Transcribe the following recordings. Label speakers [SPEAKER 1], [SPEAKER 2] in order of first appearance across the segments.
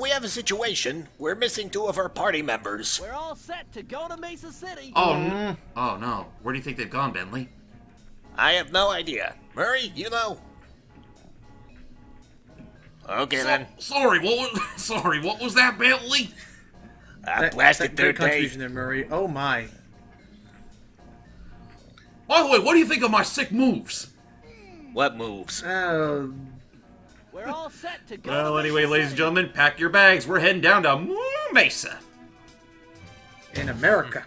[SPEAKER 1] We have a situation. We're missing 2 of our party members.
[SPEAKER 2] We're all set to go to Mesa City.
[SPEAKER 3] Oh, oh no. Where do you think they've gone, Bentley?
[SPEAKER 1] I have no idea. Murray, you know? Okay, then.
[SPEAKER 3] Sorry, what was that, Bentley?
[SPEAKER 1] Blasted
[SPEAKER 4] Great
[SPEAKER 1] third day.
[SPEAKER 4] contribution there, Murray. Oh my.
[SPEAKER 3] By the way, what do you think of my sick moves?
[SPEAKER 1] What moves?
[SPEAKER 2] We're all set to go
[SPEAKER 3] Well,
[SPEAKER 2] to
[SPEAKER 3] anyway,
[SPEAKER 2] Mesa
[SPEAKER 3] ladies and
[SPEAKER 2] City.
[SPEAKER 3] gentlemen, pack your bags. We're heading down to Mesa.
[SPEAKER 4] In America.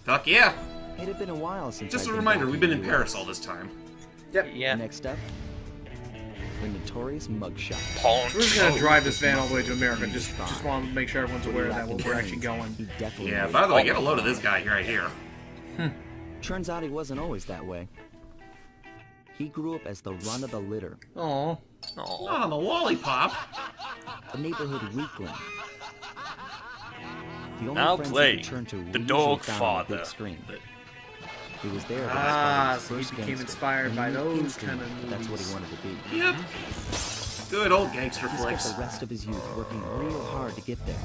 [SPEAKER 3] Fuck yeah.
[SPEAKER 5] It had been a while since
[SPEAKER 3] Just
[SPEAKER 5] I'd
[SPEAKER 3] a
[SPEAKER 5] been
[SPEAKER 3] reminder,
[SPEAKER 5] back
[SPEAKER 3] we've been
[SPEAKER 5] the
[SPEAKER 3] in
[SPEAKER 5] US.
[SPEAKER 3] Paris all this time.
[SPEAKER 4] Yep.
[SPEAKER 1] Yeah.
[SPEAKER 5] Next up, the notorious mugshot.
[SPEAKER 4] We're just gonna drive this van all the way to America. Just want to make sure everyone's aware that we're actually going.
[SPEAKER 5] He definitely
[SPEAKER 3] Yeah,
[SPEAKER 5] made
[SPEAKER 3] by the
[SPEAKER 5] it.
[SPEAKER 3] way, get a load of this guy right here.
[SPEAKER 5] Turns out he wasn't always that way. He grew up as the run of the litter,
[SPEAKER 4] Oh.
[SPEAKER 3] Oh, I'm a lollipop.
[SPEAKER 5] a neighborhood weakling. The only
[SPEAKER 1] Now
[SPEAKER 5] friends he
[SPEAKER 1] play
[SPEAKER 5] could turn to were
[SPEAKER 1] the
[SPEAKER 5] usually
[SPEAKER 1] dog
[SPEAKER 5] found on
[SPEAKER 1] father.
[SPEAKER 5] the big screen. He was there. that
[SPEAKER 4] Ah,
[SPEAKER 5] was
[SPEAKER 4] so he
[SPEAKER 5] his first
[SPEAKER 4] became
[SPEAKER 5] gangster,
[SPEAKER 4] inspired
[SPEAKER 5] and
[SPEAKER 4] by
[SPEAKER 5] he knew
[SPEAKER 4] those
[SPEAKER 5] instantly
[SPEAKER 4] kind of movies.
[SPEAKER 5] That's what he wanted to be.
[SPEAKER 3] Yep. Good old gangster
[SPEAKER 5] He spent
[SPEAKER 3] flicks.
[SPEAKER 5] the rest of his youth working real hard to get there,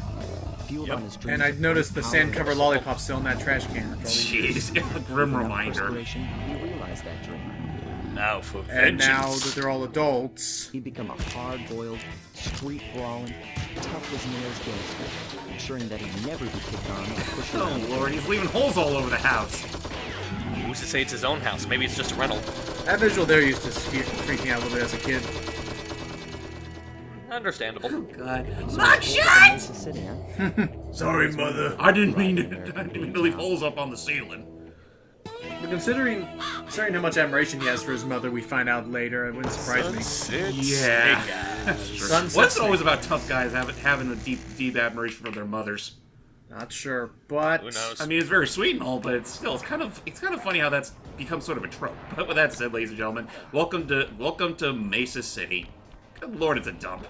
[SPEAKER 5] fueled on his dreams.
[SPEAKER 4] And I
[SPEAKER 5] of
[SPEAKER 4] noticed the
[SPEAKER 5] power
[SPEAKER 4] sand
[SPEAKER 5] and
[SPEAKER 4] covered lollipop still in that trash can.
[SPEAKER 3] Jeez, a grim
[SPEAKER 5] Without
[SPEAKER 3] reminder.
[SPEAKER 5] perspiration, he realized that dream.
[SPEAKER 1] Now for
[SPEAKER 4] And now
[SPEAKER 1] vengeance.
[SPEAKER 4] that they're all adults,
[SPEAKER 5] He'd become a hard-boiled, street-brawling, tough-as-nails gangster, ensuring that he'd never be kicked on or pushed
[SPEAKER 3] Oh
[SPEAKER 5] around.
[SPEAKER 3] lord, he's leaving holes all over the house.
[SPEAKER 1] Who's to say it's his own house? Maybe it's just a rental.
[SPEAKER 4] that visual there used to freak me out a little bit as a kid.
[SPEAKER 1] Understandable.
[SPEAKER 3] God.
[SPEAKER 5] Mesa City, huh?
[SPEAKER 4] Sorry, mother.
[SPEAKER 3] I didn't mean to leave holes up on the ceiling.
[SPEAKER 4] But considering how much admiration he has for his mother, we find out later. It wouldn't surprise me.
[SPEAKER 1] Sunset
[SPEAKER 3] Yeah.
[SPEAKER 1] Steakhouse.
[SPEAKER 3] That's true.
[SPEAKER 4] Sunset
[SPEAKER 3] What's it
[SPEAKER 4] Steak.
[SPEAKER 3] always about tough guys having a deep admiration for their mothers?
[SPEAKER 4] Not sure, but
[SPEAKER 1] Who knows?
[SPEAKER 3] I mean, it's very sweet and all, but it's kind of funny how that's become sort of a trope. But with that said, ladies and gentlemen, welcome to Mesa City. Good lord, it's a dump.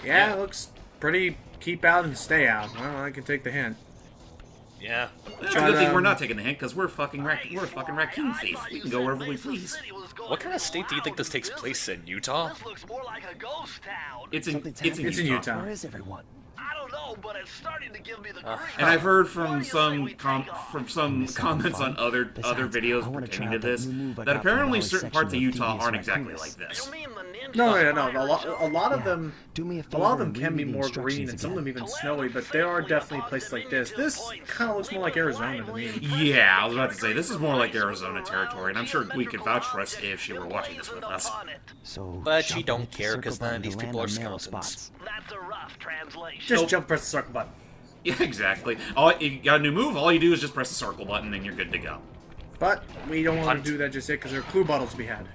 [SPEAKER 4] yeah, it looks pretty. Keep out and stay out. Well, I can take the hint.
[SPEAKER 1] Yeah.
[SPEAKER 3] It's a good thing we're not taking the hint because we're a fucking raccoon thief. We can go wherever we please.
[SPEAKER 1] What kind of state do you think this takes place in? Utah?
[SPEAKER 2] This looks more like a ghost town.
[SPEAKER 3] It's in
[SPEAKER 5] Something's
[SPEAKER 3] it's in
[SPEAKER 4] It's in
[SPEAKER 3] Utah.
[SPEAKER 4] Utah.
[SPEAKER 5] Where is everyone?
[SPEAKER 2] I don't know, but it's starting to give me the creeps.
[SPEAKER 3] And I've heard from some comments on other
[SPEAKER 5] Besides,
[SPEAKER 3] videos
[SPEAKER 5] I wanna
[SPEAKER 3] pertaining
[SPEAKER 5] try
[SPEAKER 3] to
[SPEAKER 5] out that
[SPEAKER 3] this
[SPEAKER 5] new move I
[SPEAKER 3] that
[SPEAKER 5] got from
[SPEAKER 3] apparently
[SPEAKER 5] Molly's
[SPEAKER 3] certain
[SPEAKER 5] section
[SPEAKER 3] parts of
[SPEAKER 5] of
[SPEAKER 3] Utah
[SPEAKER 5] devious
[SPEAKER 3] aren't exactly
[SPEAKER 5] raccoons.
[SPEAKER 3] like this.
[SPEAKER 2] You mean the ninja
[SPEAKER 4] No.
[SPEAKER 2] spiders?
[SPEAKER 4] A lot of them.
[SPEAKER 5] Do me a
[SPEAKER 4] A
[SPEAKER 5] favor
[SPEAKER 4] lot of them
[SPEAKER 5] and
[SPEAKER 4] can be
[SPEAKER 5] read the
[SPEAKER 4] more green,
[SPEAKER 5] instructions
[SPEAKER 4] and some of them
[SPEAKER 5] again.
[SPEAKER 4] even snowy. But there are definitely places like this. This kind of looks more like Arizona to me.
[SPEAKER 3] Yeah, I was about to say this is more like Arizona territory, and I'm sure we could vouch for us if she were watching this with us.
[SPEAKER 5] So,
[SPEAKER 1] But she
[SPEAKER 5] jump
[SPEAKER 1] don't
[SPEAKER 5] and hit the
[SPEAKER 1] care,
[SPEAKER 5] circle
[SPEAKER 1] 'cause none of
[SPEAKER 5] button
[SPEAKER 1] these
[SPEAKER 5] to
[SPEAKER 1] people
[SPEAKER 5] land
[SPEAKER 1] are
[SPEAKER 5] on narrow
[SPEAKER 1] skeletons.
[SPEAKER 5] spots.
[SPEAKER 2] That's a rough translation.
[SPEAKER 4] Just jump, press the circle button.
[SPEAKER 3] Yeah, exactly. You got a new move. All you do is just press the circle button, and you're good to go.
[SPEAKER 4] But we don't want
[SPEAKER 1] Hunt.
[SPEAKER 4] to do that just yet because there are clue bottles to be had.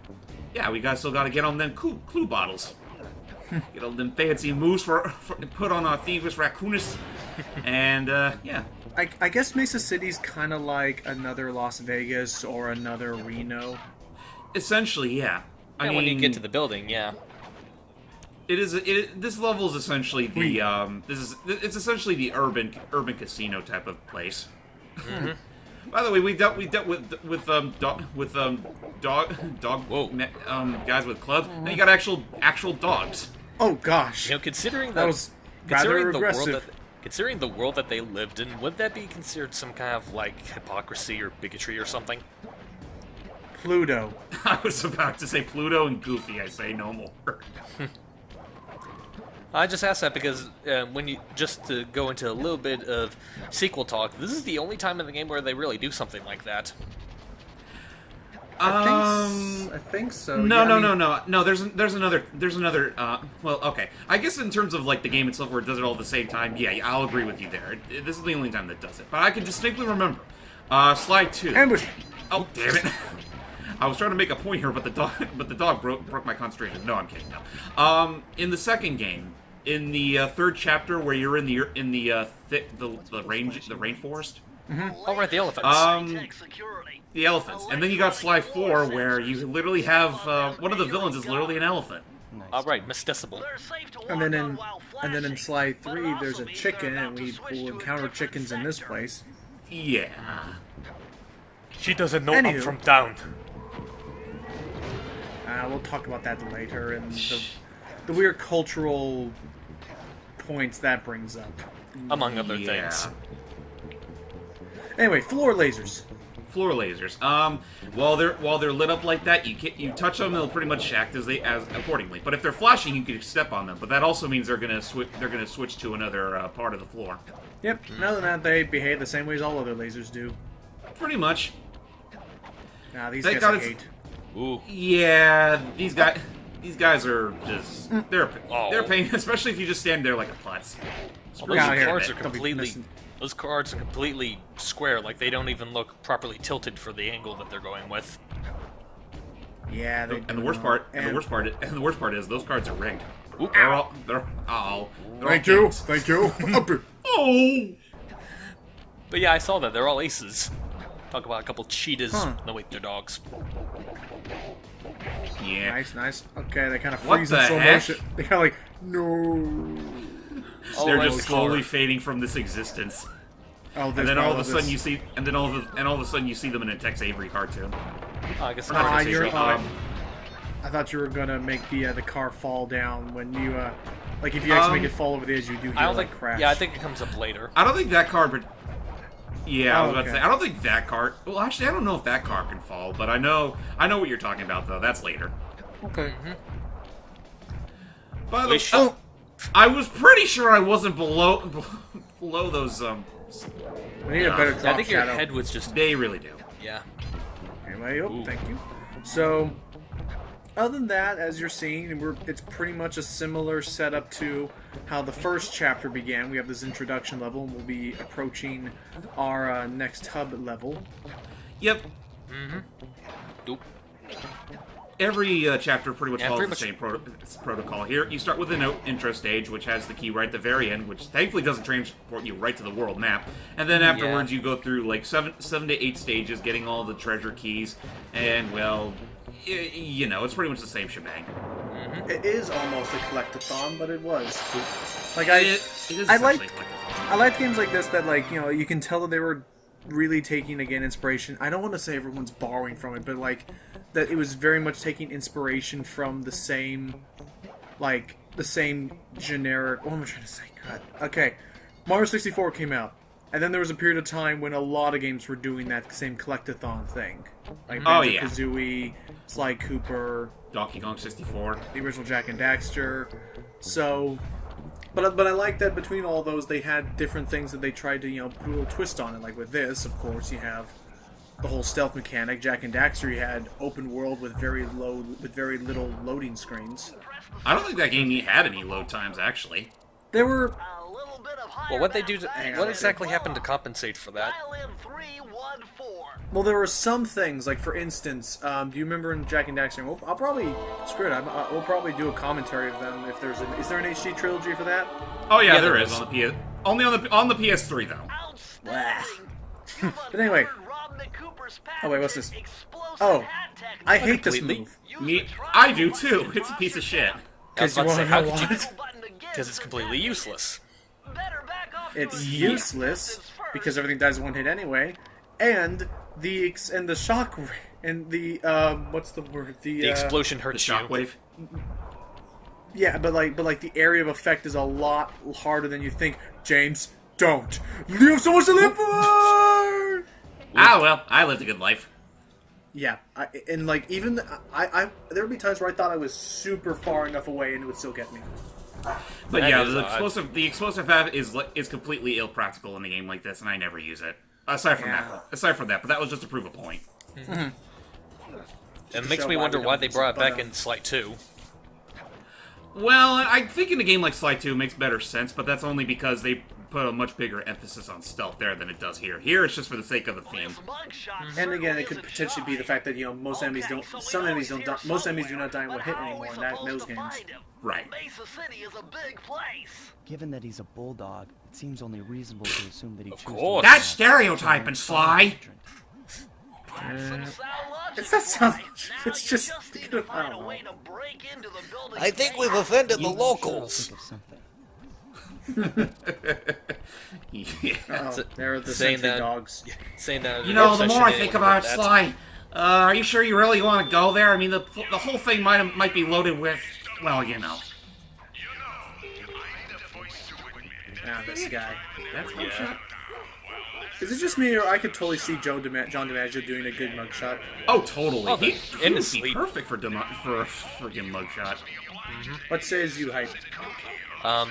[SPEAKER 3] Yeah, we still got to get on them clue bottles. Get all them fancy moves for put on our thievish raccoonus, and yeah.
[SPEAKER 4] I guess Mesa City's kind of like another Las Vegas or another Reno.
[SPEAKER 3] Essentially, yeah. I mean,
[SPEAKER 1] when you get to the building, yeah.
[SPEAKER 3] this level is essentially the it's essentially the urban casino type of place. By the way, we dealt with guys with clubs. Now you got actual dogs.
[SPEAKER 4] Oh gosh,
[SPEAKER 1] You know, considering
[SPEAKER 4] that was rather aggressive.
[SPEAKER 1] considering the world that they lived in, would that be considered some kind of like hypocrisy or bigotry or something?
[SPEAKER 4] Pluto.
[SPEAKER 3] I was about to say Pluto and Goofy. I say no more.
[SPEAKER 1] I just asked that because just to go into a little bit of sequel talk, this is the only time in the game where they really do something like that.
[SPEAKER 4] I think so.
[SPEAKER 3] No,
[SPEAKER 4] Yeah,
[SPEAKER 3] no. There's another. Well, okay. I guess in terms of like the game itself, where it does it all at the same time, yeah, I'll agree with you there. This is the only time that does it. But I can distinctly remember, slide 2.
[SPEAKER 4] Ambush.
[SPEAKER 3] Oh, damn it! I was trying to make a point here, but the dog broke my concentration. No, I'm kidding. No. In the second game, in the third chapter, where you're in the rainforest.
[SPEAKER 1] Oh, right, the elephants.
[SPEAKER 3] The elephants, and then you got slide 4, where you literally have one of the villains is literally an elephant.
[SPEAKER 1] All right, Miss Decibel.
[SPEAKER 4] And then in slide 3, there's a chicken, and we will encounter chickens in this place.
[SPEAKER 3] Yeah.
[SPEAKER 1] She doesn't know
[SPEAKER 4] Anywho.
[SPEAKER 1] up from down.
[SPEAKER 4] We'll talk about that later, and the weird cultural points that brings up.
[SPEAKER 1] among other
[SPEAKER 3] Yeah.
[SPEAKER 1] things.
[SPEAKER 4] Anyway, floor lasers.
[SPEAKER 3] Floor lasers. While they're lit up like that, you touch them, they'll pretty much act as accordingly. But if they're flashing, you can step on them. But that also means they're gonna switch to another part of the floor.
[SPEAKER 4] Yep. Other than that, they behave the same way as all other lasers do.
[SPEAKER 3] Pretty much.
[SPEAKER 4] Nah, these
[SPEAKER 3] Thank
[SPEAKER 4] guys
[SPEAKER 3] God
[SPEAKER 4] I
[SPEAKER 3] it's-
[SPEAKER 4] hate.
[SPEAKER 1] Ooh.
[SPEAKER 3] Yeah, these guys are just they're
[SPEAKER 1] Oh.
[SPEAKER 3] pain, especially if you just stand there like a putz.
[SPEAKER 1] Well,
[SPEAKER 4] Get out
[SPEAKER 1] those
[SPEAKER 4] here.
[SPEAKER 1] cards are
[SPEAKER 4] Don't be
[SPEAKER 1] completely.
[SPEAKER 4] messing-
[SPEAKER 1] Those cards are completely square. Like they don't even look properly tilted for the angle that they're going with.
[SPEAKER 4] Yeah, they
[SPEAKER 3] And the worst part, is those cards are rigged.
[SPEAKER 1] Oop.
[SPEAKER 3] They're all
[SPEAKER 4] Thank you.
[SPEAKER 3] kings.
[SPEAKER 4] Thank you.
[SPEAKER 3] Oh.
[SPEAKER 1] But yeah, I saw that. They're all aces. Talk about a couple cheetahs.
[SPEAKER 4] Huh.
[SPEAKER 1] No, wait, they're dogs.
[SPEAKER 3] Yeah.
[SPEAKER 4] Nice, nice. Okay, they kind of
[SPEAKER 3] What
[SPEAKER 4] freeze in
[SPEAKER 3] the
[SPEAKER 4] slow
[SPEAKER 3] heck?
[SPEAKER 4] motion. They kind of like, no.
[SPEAKER 3] They're
[SPEAKER 1] Oh,
[SPEAKER 3] just
[SPEAKER 1] my
[SPEAKER 3] slowly
[SPEAKER 1] God.
[SPEAKER 3] fading from this existence.
[SPEAKER 4] Oh,
[SPEAKER 3] And
[SPEAKER 4] there's
[SPEAKER 3] then all of a
[SPEAKER 4] this.
[SPEAKER 3] sudden you see, and all of a sudden you see them in a Tex Avery cartoon.
[SPEAKER 1] Oh, I guess
[SPEAKER 3] Or not
[SPEAKER 1] not.
[SPEAKER 3] Tex
[SPEAKER 4] you're-
[SPEAKER 3] Avery,
[SPEAKER 4] I thought you were gonna make the car fall down when you like if you actually make it fall over the edge, you do hear
[SPEAKER 1] I don't
[SPEAKER 4] like
[SPEAKER 1] think.
[SPEAKER 4] crash.
[SPEAKER 1] Yeah, I think it comes up later.
[SPEAKER 3] I don't think that card. But yeah, I was
[SPEAKER 4] Oh,
[SPEAKER 3] about to
[SPEAKER 4] okay.
[SPEAKER 3] say I don't think that card. Well, actually, I don't know if that card can fall, but I know what you're talking about though. That's later.
[SPEAKER 4] Okay.
[SPEAKER 3] By the
[SPEAKER 1] Wish-
[SPEAKER 3] oh, I was pretty sure I wasn't below those.
[SPEAKER 4] We need a better drop
[SPEAKER 1] I think your
[SPEAKER 4] shadow.
[SPEAKER 1] head was just.
[SPEAKER 3] They really do.
[SPEAKER 1] Yeah.
[SPEAKER 4] Anyway, oh,
[SPEAKER 1] Ooh.
[SPEAKER 4] thank you. So, other than that, as you're seeing, it's pretty much a similar setup to how the first chapter began. We have this introduction level, and we'll be approaching our next hub level.
[SPEAKER 3] Yep.
[SPEAKER 1] Oop.
[SPEAKER 3] Every chapter pretty much
[SPEAKER 1] Yeah,
[SPEAKER 3] follows
[SPEAKER 1] pretty
[SPEAKER 3] the same protocol. Here, you start with an intro stage, which has the key right at the very end, which thankfully doesn't transport you right to the world map. And then afterwards, you go through like seven to eight stages, getting all the treasure keys, and well, you know, it's pretty much the same shebang.
[SPEAKER 4] It is almost a collectathon, but it was. Like
[SPEAKER 3] It is
[SPEAKER 4] I
[SPEAKER 3] essentially
[SPEAKER 4] like-
[SPEAKER 3] like
[SPEAKER 4] I like games like this that, like, you know, you can tell that they were really taking, again, inspiration. I don't want to say everyone's borrowing from it, but, like, that it was very much taking inspiration from the same, like, the same generic... What am I trying to say? God. Okay. Mario 64 came out, and then there was a period of time when a lot of games were doing that same collectathon thing. Like Banjo-Kazooie, Sly Cooper,
[SPEAKER 3] Donkey Kong 64.
[SPEAKER 4] the original Jack and Daxter. So... But I like that between all those, they had different things that they tried to, you know, put a little twist on it. Like with this, of course, you have the whole stealth mechanic. Jack and Daxter, you had open world with very little loading screens.
[SPEAKER 3] I don't think that game had any load times, actually.
[SPEAKER 4] There were...
[SPEAKER 2] A little bit of higher
[SPEAKER 1] Well, what they do?
[SPEAKER 2] mathematics
[SPEAKER 1] What
[SPEAKER 2] is
[SPEAKER 1] exactly happened to
[SPEAKER 2] wrong.
[SPEAKER 1] compensate for that?
[SPEAKER 2] Dial in 314.
[SPEAKER 4] Well, there were some things, like for instance, do you remember in Jack and Daxter? Well, I'll probably... Screw it, we'll probably do a commentary of them if there's an... Is there an HD trilogy for that?
[SPEAKER 3] Oh yeah,
[SPEAKER 1] Yeah,
[SPEAKER 3] there
[SPEAKER 1] there
[SPEAKER 3] is
[SPEAKER 1] is.
[SPEAKER 3] on the PS. Only on the PS3 though.
[SPEAKER 2] Outstanding.
[SPEAKER 4] But anyway. Oh, wait, what's this? Oh, I hate this
[SPEAKER 1] Completely.
[SPEAKER 4] move.
[SPEAKER 3] Me, I do too. It's a piece of shit.
[SPEAKER 1] I was
[SPEAKER 4] Because you
[SPEAKER 1] about to
[SPEAKER 4] want
[SPEAKER 1] say,
[SPEAKER 4] to
[SPEAKER 1] how
[SPEAKER 4] know
[SPEAKER 1] could you?
[SPEAKER 4] what?
[SPEAKER 1] Because it's completely useless.
[SPEAKER 4] It's useless because everything dies in one hit anyway, and the shock and the what's the word?
[SPEAKER 1] The explosion
[SPEAKER 3] The
[SPEAKER 1] hurts you.
[SPEAKER 3] shockwave.
[SPEAKER 4] Yeah, but like the area of effect is a lot harder than you think. James, don't. You have so much to live for.
[SPEAKER 3] Ah well, I lived a good life.
[SPEAKER 4] Yeah, and like even there would be times where I thought I was super far enough away and it would still get me.
[SPEAKER 3] But
[SPEAKER 1] That
[SPEAKER 3] yeah,
[SPEAKER 1] is odd.
[SPEAKER 3] the explosive half is completely impractical in a game like this, and I never use it. Aside from that, but that was just to prove a point.
[SPEAKER 1] It makes
[SPEAKER 4] show
[SPEAKER 1] me
[SPEAKER 4] why
[SPEAKER 1] wonder
[SPEAKER 4] we
[SPEAKER 1] why
[SPEAKER 4] don't
[SPEAKER 1] they
[SPEAKER 4] use
[SPEAKER 1] brought
[SPEAKER 4] it,
[SPEAKER 1] it back
[SPEAKER 4] but,
[SPEAKER 1] in Slight 2.
[SPEAKER 3] Well, I think in a game like Sly 2 it makes better sense, but that's only because they put a much bigger emphasis on stealth there than it does here. Here, it's just for the sake of the theme.
[SPEAKER 4] And again, it could potentially be the fact that, you know, most enemies do not die in one hit anymore in those games.
[SPEAKER 3] Right.
[SPEAKER 2] Mesa City is a big place.
[SPEAKER 5] Given that he's a bulldog, it seems only reasonable to assume that he chooses
[SPEAKER 1] course.
[SPEAKER 5] to
[SPEAKER 3] That's
[SPEAKER 5] act
[SPEAKER 3] stereotyping, Sly.
[SPEAKER 4] It's not sound.
[SPEAKER 2] Now
[SPEAKER 4] It's
[SPEAKER 2] you
[SPEAKER 4] just.
[SPEAKER 2] need to find a way to break into the building.
[SPEAKER 1] I think we've offended the
[SPEAKER 5] You
[SPEAKER 1] locals.
[SPEAKER 5] think of something.
[SPEAKER 3] Yeah.
[SPEAKER 4] Oh, they're the
[SPEAKER 1] saying
[SPEAKER 4] sentry
[SPEAKER 1] that-
[SPEAKER 4] dogs.
[SPEAKER 1] Saying that.
[SPEAKER 3] You know, the more I
[SPEAKER 1] obsession
[SPEAKER 3] think
[SPEAKER 1] ain't
[SPEAKER 3] about it,
[SPEAKER 1] that.
[SPEAKER 3] Sly, are you sure you really want to go there? I mean, the whole thing might be loaded with, well, you know.
[SPEAKER 4] Ah, this guy.
[SPEAKER 3] That's
[SPEAKER 1] Yeah.
[SPEAKER 3] mugshot.
[SPEAKER 4] Is it just me, or I could totally see John DiMaggio doing a good mugshot?
[SPEAKER 3] Oh, totally.
[SPEAKER 1] Oh,
[SPEAKER 3] he
[SPEAKER 1] in
[SPEAKER 3] would
[SPEAKER 1] his
[SPEAKER 3] be
[SPEAKER 1] sleep.
[SPEAKER 3] perfect for a freaking mugshot.
[SPEAKER 4] What says you, hype?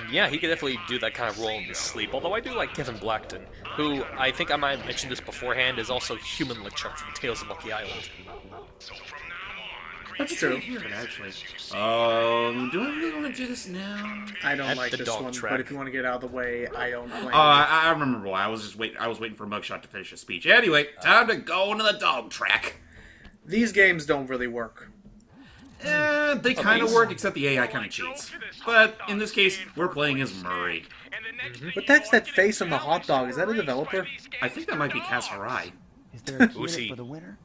[SPEAKER 1] Yeah, he could definitely do that kind of role in his sleep. Although I do like Kevin Blackton, who I think I might have mentioned this beforehand, is also human LeChuck from Tales of Monkey Island.
[SPEAKER 4] That's true.
[SPEAKER 3] Weird, actually. Do I really want to do this now?
[SPEAKER 4] I don't
[SPEAKER 1] At
[SPEAKER 4] like
[SPEAKER 1] the
[SPEAKER 4] this
[SPEAKER 1] dog
[SPEAKER 4] one,
[SPEAKER 1] track.
[SPEAKER 4] but if you want to get out of the way, I don't blame you.
[SPEAKER 3] I remember why. I was waiting for Mugshot to finish his speech. Anyway, time to go into the dog track.
[SPEAKER 4] These games don't really work.
[SPEAKER 3] They kind of work, except the AI kind of cheats. But in this case, we're playing as Murray.
[SPEAKER 4] What the heck's that face on the hot dog? Is that a developer?
[SPEAKER 3] I think that might be Kasarai.
[SPEAKER 5] Is there a key in
[SPEAKER 1] Uzi.
[SPEAKER 5] it for the winner?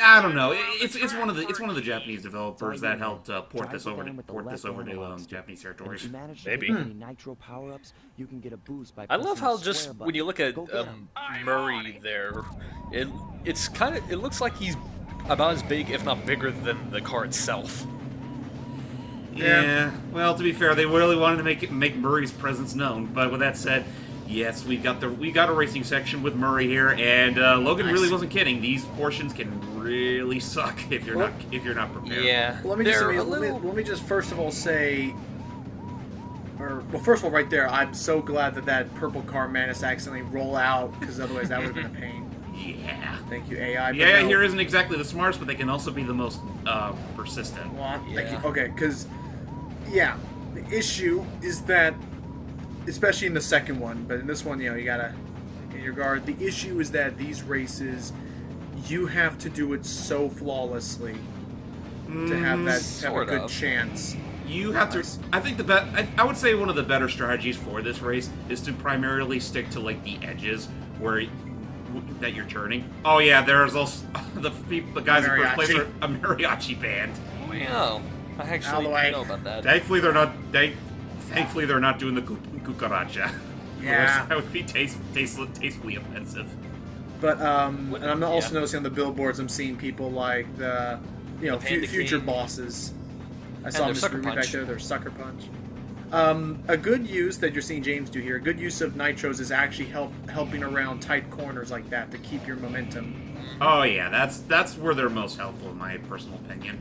[SPEAKER 3] I don't know. It's one of the Japanese developers that helped port this over to Japanese territories.
[SPEAKER 5] If you manage to
[SPEAKER 1] Maybe.
[SPEAKER 5] get any nitro power-ups, you can get a boost by
[SPEAKER 1] I love
[SPEAKER 5] pressing
[SPEAKER 1] how
[SPEAKER 5] the
[SPEAKER 1] just
[SPEAKER 5] square
[SPEAKER 1] when you look at
[SPEAKER 5] button. Go get 'em.
[SPEAKER 1] Murray there, it looks like he's about as big, if not bigger, than the car itself.
[SPEAKER 3] Yeah. Well, to be fair, they really wanted to make Murray's presence known. But with that said, yes, we got a racing section with Murray here, and Logan really wasn't kidding. These portions can really suck if you're not prepared.
[SPEAKER 1] Yeah,
[SPEAKER 4] Well, let me just first of all say, first of all, right there, I'm so glad that purple car managed to accidentally roll out, because otherwise that would have been a pain.
[SPEAKER 3] Yeah.
[SPEAKER 4] Thank you, AI. but
[SPEAKER 3] Yeah,
[SPEAKER 4] no.
[SPEAKER 3] here isn't exactly the smartest, but they can also be the most persistent.
[SPEAKER 4] Well, thank you.
[SPEAKER 1] Yeah.
[SPEAKER 4] Okay, because, yeah, the issue is that, especially in the second one, but in this one, you gotta, in your guard, the issue is that these races, you have to do it so flawlessly to have a
[SPEAKER 1] sort
[SPEAKER 4] good
[SPEAKER 1] of.
[SPEAKER 4] chance.
[SPEAKER 3] You have to. I think I would say one of the better strategies for this race is to primarily stick to like the edges that you're turning. Oh yeah, there's also the guys in first place are a mariachi band.
[SPEAKER 1] Well, I actually
[SPEAKER 4] Out of the way.
[SPEAKER 1] know about that.
[SPEAKER 3] Thankfully they're not doing the cucaracha.
[SPEAKER 4] Yeah.
[SPEAKER 3] That would be tastefully offensive.
[SPEAKER 4] But and I'm also
[SPEAKER 1] Yeah.
[SPEAKER 4] noticing on the billboards, I'm seeing people like the
[SPEAKER 1] Panda
[SPEAKER 4] future
[SPEAKER 1] King.
[SPEAKER 4] bosses. I saw
[SPEAKER 1] their
[SPEAKER 4] Miss
[SPEAKER 1] Sucker
[SPEAKER 4] Ruby back
[SPEAKER 1] Punch.
[SPEAKER 4] there. Their Sucker Punch. A good use that you're seeing James do here, a good use of nitros is actually helping around tight corners like that to keep your momentum.
[SPEAKER 3] Oh yeah, that's where they're most helpful in my personal opinion.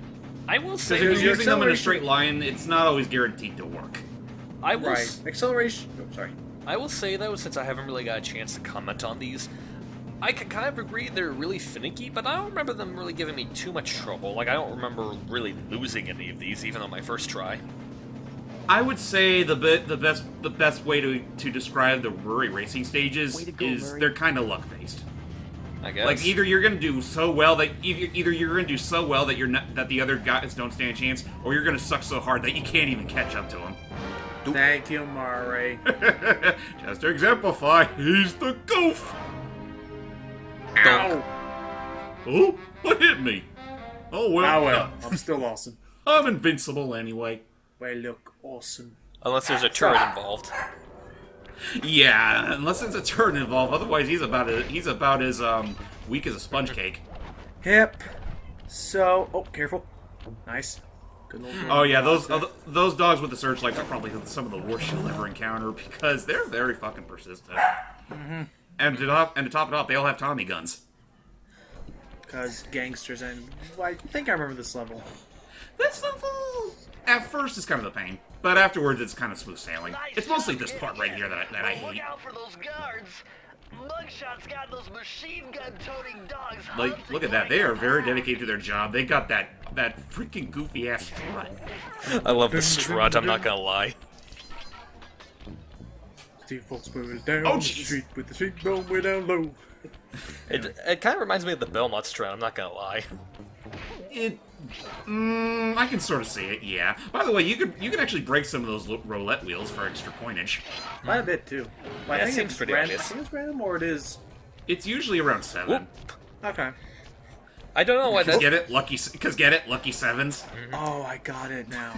[SPEAKER 1] I will
[SPEAKER 3] Because
[SPEAKER 1] say,
[SPEAKER 3] if you're
[SPEAKER 4] Because your
[SPEAKER 3] using them in a
[SPEAKER 4] acceleration-
[SPEAKER 3] straight line, it's not always guaranteed to work.
[SPEAKER 1] I will,
[SPEAKER 4] Right. Acceleration. Oh, sorry.
[SPEAKER 1] I will say though, since I haven't really got a chance to comment on these, I can kind of agree they're really finicky, but I don't remember them really giving me too much trouble. Like I don't remember really losing any of these, even on my first try.
[SPEAKER 3] I would say the best way to describe the Murray racing stages
[SPEAKER 5] Way to go,
[SPEAKER 3] is
[SPEAKER 5] Murray.
[SPEAKER 3] they're kind of luck based.
[SPEAKER 1] I guess.
[SPEAKER 3] Like either you're gonna do so well that that the other guys don't stand a chance, or you're gonna suck so hard that you can't even catch up to them.
[SPEAKER 4] Thank you, Murray.
[SPEAKER 3] Just to exemplify, he's the goof.
[SPEAKER 4] Ow!
[SPEAKER 3] Oh, what hit me? Oh well.
[SPEAKER 4] Ah well, I'm still awesome.
[SPEAKER 3] I'm invincible anyway.
[SPEAKER 4] Well, look awesome.
[SPEAKER 1] Unless there's a turret involved.
[SPEAKER 3] Yeah, unless there's a turn involved. Otherwise, he's about as weak as a sponge cake.
[SPEAKER 4] Yep. So, oh, careful. Nice. Good little.
[SPEAKER 3] Oh yeah, those dogs with the searchlights are probably some of the worst you'll ever encounter because they're very fucking persistent. And to top it off, they all have Tommy guns.
[SPEAKER 4] Because gangsters, and I think I remember this level.
[SPEAKER 3] This level, at first, is kind of a pain, but afterwards, it's kind of smooth sailing.
[SPEAKER 2] Nice
[SPEAKER 3] It's mostly
[SPEAKER 2] job,
[SPEAKER 3] this part right here that I
[SPEAKER 2] Look
[SPEAKER 3] hate.
[SPEAKER 2] out for those guards. Mugshot's got those machine gun toting dogs.
[SPEAKER 3] Like,
[SPEAKER 2] hunting
[SPEAKER 3] look at that.
[SPEAKER 2] like
[SPEAKER 3] They
[SPEAKER 2] a
[SPEAKER 3] are very
[SPEAKER 2] pack.
[SPEAKER 3] dedicated to their job. They got that freaking goofy ass strut.
[SPEAKER 1] I love the strut, I'm not gonna lie.
[SPEAKER 4] Steve folks moving down
[SPEAKER 3] Oh,
[SPEAKER 4] the
[SPEAKER 3] jeez.
[SPEAKER 4] street with the street going way down low.
[SPEAKER 1] It kind of reminds me of the Belmont strut, I'm not gonna lie.
[SPEAKER 3] I can sort of see it. Yeah. By the way, you could actually break some of those roulette wheels for extra coinage.
[SPEAKER 4] Quite a bit too. But
[SPEAKER 1] Yeah,
[SPEAKER 4] I think
[SPEAKER 1] seems
[SPEAKER 4] it's
[SPEAKER 1] pretty
[SPEAKER 4] random.
[SPEAKER 1] obvious.
[SPEAKER 4] I think it's random, or it is.
[SPEAKER 3] It's usually around 7.
[SPEAKER 1] Whoop.
[SPEAKER 4] Okay.
[SPEAKER 1] I don't know why
[SPEAKER 3] Because
[SPEAKER 1] that.
[SPEAKER 3] get it? Lucky sevens.
[SPEAKER 4] Oh, I got it now.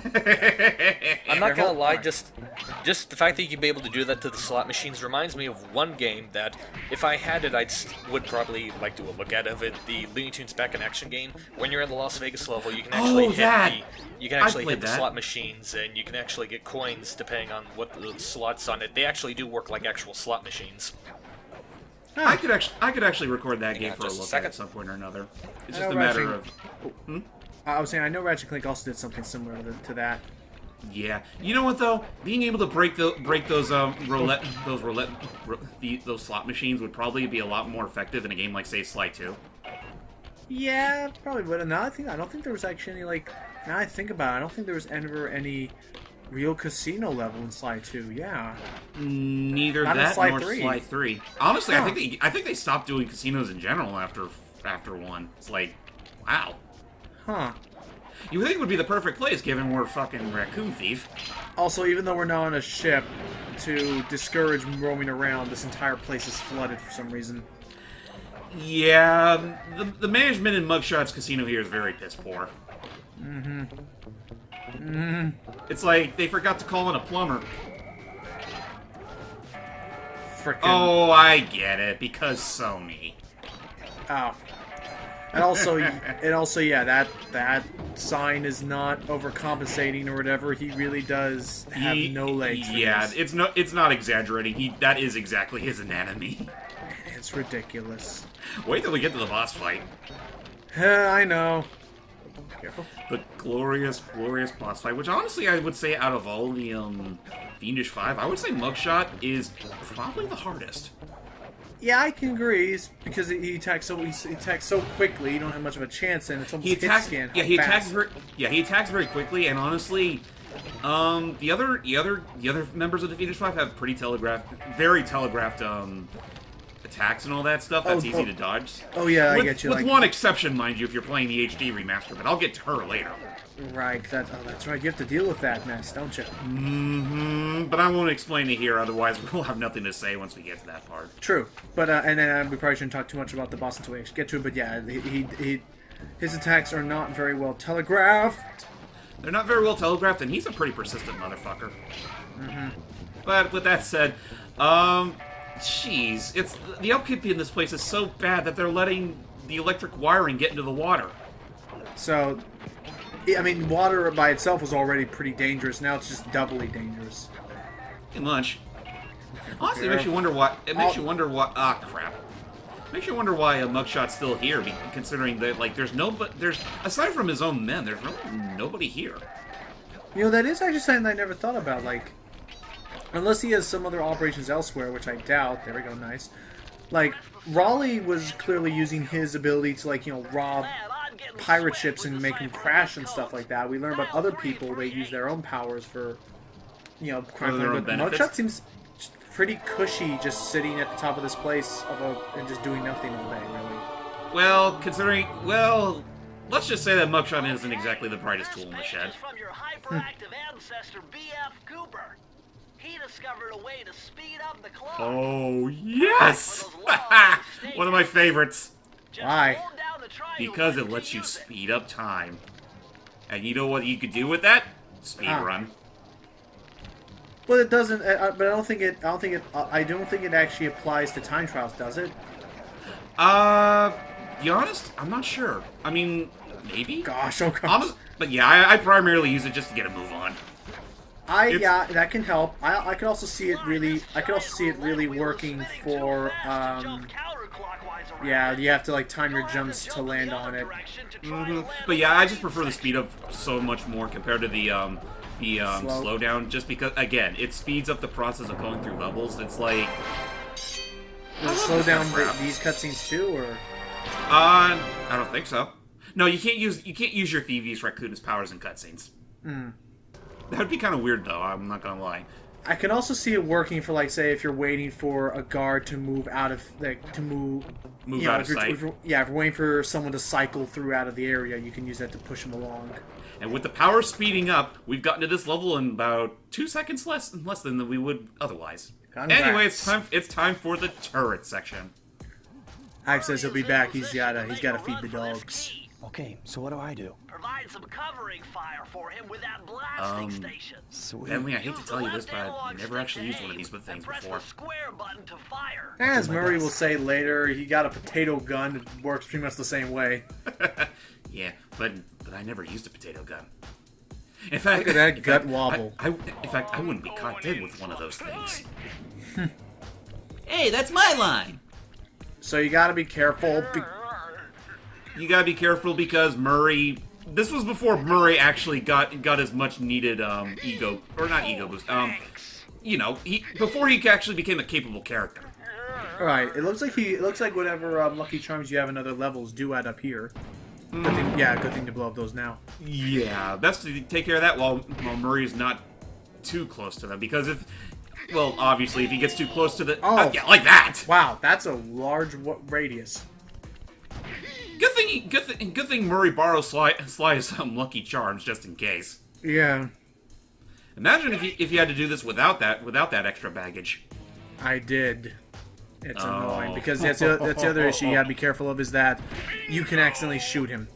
[SPEAKER 1] I'm not gonna lie,
[SPEAKER 4] Alright.
[SPEAKER 1] just the fact that you can be able to do that to the slot machines reminds me of one game that, if I had it, would probably like do a look at of it. The Looney Tunes Back in Action game. When you're in the Las Vegas level, you can actually hit the slot machines, and you can actually get coins depending on what the slots on it. They actually do work like actual slot machines.
[SPEAKER 3] I could actually record that game
[SPEAKER 1] on,
[SPEAKER 3] for a
[SPEAKER 1] just a
[SPEAKER 3] look
[SPEAKER 1] second.
[SPEAKER 3] at some point or another. It's
[SPEAKER 4] I
[SPEAKER 3] just
[SPEAKER 4] know
[SPEAKER 3] a matter
[SPEAKER 4] Ratchet-
[SPEAKER 3] of.
[SPEAKER 4] I was saying, I know Ratchet and Clank also did something similar to that.
[SPEAKER 3] Yeah, you know what though? Being able to break those those slot machines would probably be a lot more effective in a game like, say, Sly 2.
[SPEAKER 4] Yeah, probably would. And now I don't think there was actually any, like, now I think about it, I don't think there was ever any real casino level in Sly 2, yeah.
[SPEAKER 3] Neither
[SPEAKER 4] Not in
[SPEAKER 3] that
[SPEAKER 4] Sly
[SPEAKER 3] nor
[SPEAKER 4] 3.
[SPEAKER 3] Sly 3. Honestly,
[SPEAKER 4] Huh.
[SPEAKER 3] I think they stopped doing casinos in general after one. It's like, wow.
[SPEAKER 4] Huh.
[SPEAKER 3] You would think it would be the perfect place, given we're fucking Raccoon Thief.
[SPEAKER 4] Also, even though we're now on a ship, to discourage roaming around, this entire place is flooded for some reason.
[SPEAKER 3] Yeah, the management in Mugshot's casino here is very piss poor. It's like they forgot to call in a plumber.
[SPEAKER 4] Frickin'.
[SPEAKER 3] Oh, I get it, because Sony.
[SPEAKER 4] Oh. And also, yeah, that sign is not overcompensating or whatever. He really does have no legs. for
[SPEAKER 3] Yeah,
[SPEAKER 4] this.
[SPEAKER 3] it's not exaggerating. That is exactly his anatomy.
[SPEAKER 4] It's ridiculous.
[SPEAKER 3] Wait till we get to the boss fight.
[SPEAKER 4] I know. Careful.
[SPEAKER 3] The glorious, glorious boss fight, which honestly I would say out of all the Fiendish 5, I would say Mugshot is probably the hardest.
[SPEAKER 4] Yeah, I can agree. It's because he attacks so quickly. You don't have much of a chance, and it's almost hit scan.
[SPEAKER 3] He attacks very quickly, and honestly, the other members of the Fiendish 5 have very telegraphed attacks and all that stuff. That's easy to dodge.
[SPEAKER 4] Oh yeah, I
[SPEAKER 3] With,
[SPEAKER 4] get you.
[SPEAKER 3] with
[SPEAKER 4] Like,
[SPEAKER 3] one exception, mind you, if you're playing the HD remaster, but I'll get to her later.
[SPEAKER 4] right. That's right. You have to deal with that mess, don't you?
[SPEAKER 3] But I won't explain it here, otherwise we'll have nothing to say once we get to that part.
[SPEAKER 4] True, but and then we probably shouldn't talk too much about the boss until we actually get to it. But yeah, his attacks are not very well telegraphed.
[SPEAKER 3] They're not very well telegraphed, and he's a pretty persistent motherfucker. But with that said, jeez, the upkeep in this place is so bad that they're letting the electric wiring get into the water.
[SPEAKER 4] So, I mean, water by itself was already pretty dangerous. Now it's just doubly dangerous.
[SPEAKER 3] Pretty much. Honestly, it makes you wonder why. Ah, crap. Makes you wonder why Mugshot's still here, considering that there's aside from his own men, there's nobody here.
[SPEAKER 4] You know, that is actually something I never thought about. Like, unless he has some other operations elsewhere, which I doubt. There we go, nice. Like, Raleigh was clearly using his ability to, rob pirate ships and make them crash and stuff like that. We learn about other people, they use their own powers for, crime.
[SPEAKER 3] their own
[SPEAKER 4] But
[SPEAKER 3] benefits.
[SPEAKER 4] Mugshot seems pretty cushy just sitting at the top of this place and just doing nothing all day, really.
[SPEAKER 3] Well, let's just say that Mugshot isn't exactly the brightest tool in the shed.
[SPEAKER 2] From your hyperactive ancestor, B.F. Cooper. He discovered a way to speed up the clock.
[SPEAKER 3] Oh, yes! One of my favorites.
[SPEAKER 2] Just
[SPEAKER 4] Why?
[SPEAKER 2] hold down the triangle
[SPEAKER 3] Because it
[SPEAKER 2] button to
[SPEAKER 3] lets you
[SPEAKER 2] use it.
[SPEAKER 3] speed up time. And you know what you could do with that? Speed run.
[SPEAKER 4] Well, it doesn't. But I don't think it. I don't think it actually applies to time trials, does it?
[SPEAKER 3] Be honest, I'm not sure. I mean, maybe?
[SPEAKER 4] Gosh, oh gosh.
[SPEAKER 3] But yeah, I primarily use it just to get a move on.
[SPEAKER 4] Yeah, that can help. I could also see it really. I could also see it really working for. Yeah, you have to time your jumps to land on it.
[SPEAKER 3] But yeah, I just prefer the speed up so much more compared to the slowdown, just because again, it speeds up the process of going through levels. It's like
[SPEAKER 4] Does it slow down these cutscenes too, or?
[SPEAKER 3] I don't think so. No, you can't use your Thieves Raccoon's powers in cutscenes. That would be kind of weird, though. I'm not gonna lie.
[SPEAKER 4] I can also see it working for, say, if you're waiting for a guard to move out of, move
[SPEAKER 3] out of sight.
[SPEAKER 4] If you're waiting for someone to cycle through out of the area, you can use that to push them along.
[SPEAKER 3] And with the power speeding up, we've gotten to this level in about 2 seconds less than we would otherwise.
[SPEAKER 4] Congrats.
[SPEAKER 3] Anyway, it's time for the turret section.
[SPEAKER 4] Ike says he'll be back. He's gotta feed the dogs.
[SPEAKER 5] Okay, so what do I do?
[SPEAKER 2] Provide some covering fire for him with that blasting station.
[SPEAKER 5] Sweet.
[SPEAKER 3] Emily, I hate to
[SPEAKER 2] Use
[SPEAKER 3] tell
[SPEAKER 2] the
[SPEAKER 3] you this,
[SPEAKER 2] left
[SPEAKER 3] but I've
[SPEAKER 2] analog
[SPEAKER 3] never actually
[SPEAKER 2] stick
[SPEAKER 3] used
[SPEAKER 2] to
[SPEAKER 3] one of these
[SPEAKER 2] aim
[SPEAKER 3] things
[SPEAKER 2] and press
[SPEAKER 3] before.
[SPEAKER 2] the square button to fire.
[SPEAKER 4] As
[SPEAKER 5] my
[SPEAKER 4] Murray
[SPEAKER 5] best.
[SPEAKER 4] will say later, he got a potato gun. It works pretty much the same way.
[SPEAKER 3] Yeah, but I never used a potato gun. In fact,
[SPEAKER 4] Look at that
[SPEAKER 3] in
[SPEAKER 4] gut
[SPEAKER 3] fact,
[SPEAKER 4] wobble.
[SPEAKER 3] in fact, I wouldn't be caught dead with one of those things. Hey, that's my line.
[SPEAKER 4] So you gotta be careful.
[SPEAKER 3] You gotta be careful because Murray. This was before Murray actually got his much needed ego, or not ego boost. You know, before he actually became a capable character.
[SPEAKER 4] Alright, it looks like whatever Lucky Charms you have in other levels do add up here. Good thing, good thing to blow up those now.
[SPEAKER 3] Yeah, best to take care of that while Murray's not too close to them, because well, obviously, if he gets too close to the...
[SPEAKER 4] Oh.
[SPEAKER 3] yeah, like that!
[SPEAKER 4] Wow, that's a large radius.
[SPEAKER 3] Good thing Murray borrows Sly's Lucky Charms, just in case.
[SPEAKER 4] Yeah,
[SPEAKER 3] Imagine if you had to do this without that extra baggage.
[SPEAKER 4] I did. It's
[SPEAKER 3] Oh.
[SPEAKER 4] annoying, because that's the other issue you gotta be careful of, is that you can accidentally shoot him.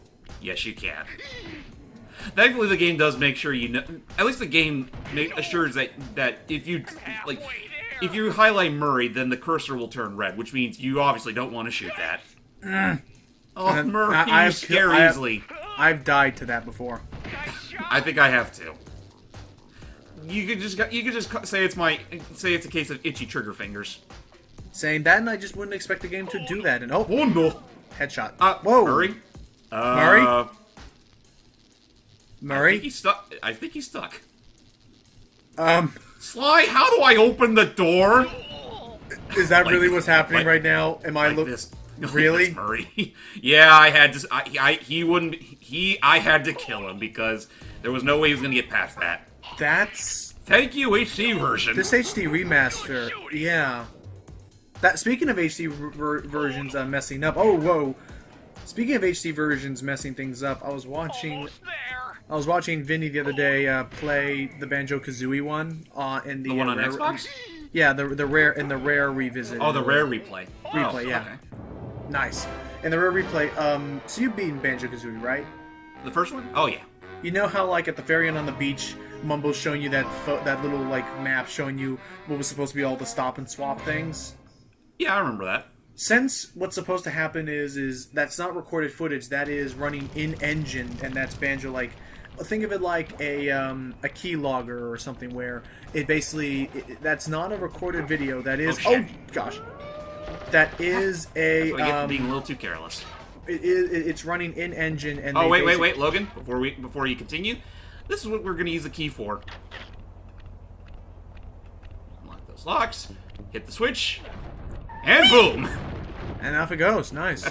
[SPEAKER 3] Yes, you can. Thankfully, the game does make sure you know. At least the game assures that if you highlight Murray, then the cursor will turn red, which means you obviously don't want to shoot that. Oh, Murray, you scare easily.
[SPEAKER 4] I've died to that before.
[SPEAKER 3] I think I have to. You could just say it's a case of itchy trigger fingers.
[SPEAKER 4] Saying that, and I just wouldn't expect the game to do that. And oh
[SPEAKER 3] no!
[SPEAKER 4] headshot.
[SPEAKER 3] Whoa, Murray.
[SPEAKER 4] Murray? Murray?
[SPEAKER 3] I think he's stuck.
[SPEAKER 4] Sly,
[SPEAKER 3] how do I open the door?
[SPEAKER 4] Is that
[SPEAKER 3] Like
[SPEAKER 4] really
[SPEAKER 3] this-
[SPEAKER 4] what's happening
[SPEAKER 3] like-
[SPEAKER 4] right now? Am I
[SPEAKER 3] Like this.
[SPEAKER 4] Really?
[SPEAKER 3] This, Murray. Yeah, I had to. I had to kill him because there was no way he was gonna get past that.
[SPEAKER 4] That's
[SPEAKER 3] Thank you, HD version.
[SPEAKER 4] this HD remaster. Yeah. That speaking of HD versions messing up. Oh whoa. Speaking of HD versions messing things up, I was watching Vinny the other day play the Banjo-Kazooie one in
[SPEAKER 3] The one on Xbox?
[SPEAKER 4] Yeah, the rare revisit.
[SPEAKER 3] Oh, the rare replay.
[SPEAKER 4] Replay, yeah.
[SPEAKER 3] Okay.
[SPEAKER 4] Nice. In the rare replay, so you've beaten Banjo-Kazooie, right?
[SPEAKER 3] The first one? Oh yeah.
[SPEAKER 4] You know how, like, at the very end on the beach, Mumbo's showing you that little, like, map showing you what was supposed to be all the stop and swap things?
[SPEAKER 3] Yeah, I remember that.
[SPEAKER 4] Since what's supposed to happen is that's not recorded footage, that is running in-engine, and that's Banjo, like... Think of it like a keylogger or something where it basically... that's not a recorded video, that is...
[SPEAKER 3] Oh, shit.
[SPEAKER 4] gosh. That is a...
[SPEAKER 3] That's what I get for being a little too careless.
[SPEAKER 4] It's running in-engine, and
[SPEAKER 3] Oh,
[SPEAKER 4] they
[SPEAKER 3] wait, Logan. Before you continue, this is what we're going to use the key for. Unlock those locks, hit the switch, and boom!
[SPEAKER 4] And off it goes. Nice.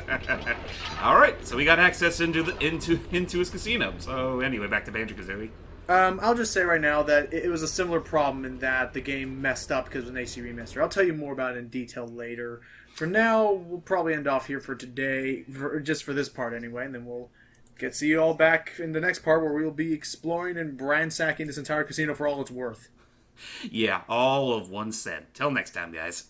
[SPEAKER 3] All right, so we got access into his casino. So anyway, back to Banjo-Kazooie.
[SPEAKER 4] I'll just say right now that it was a similar problem in that the game messed up because of an HD remaster. I'll tell you more about it in detail later. For now, we'll probably end off here for today, just for this part anyway, and then we'll see you all back in the next part where we'll be exploring and ransacking this entire casino for all it's worth.
[SPEAKER 3] Yeah, all of 1 cent. Till next time, guys.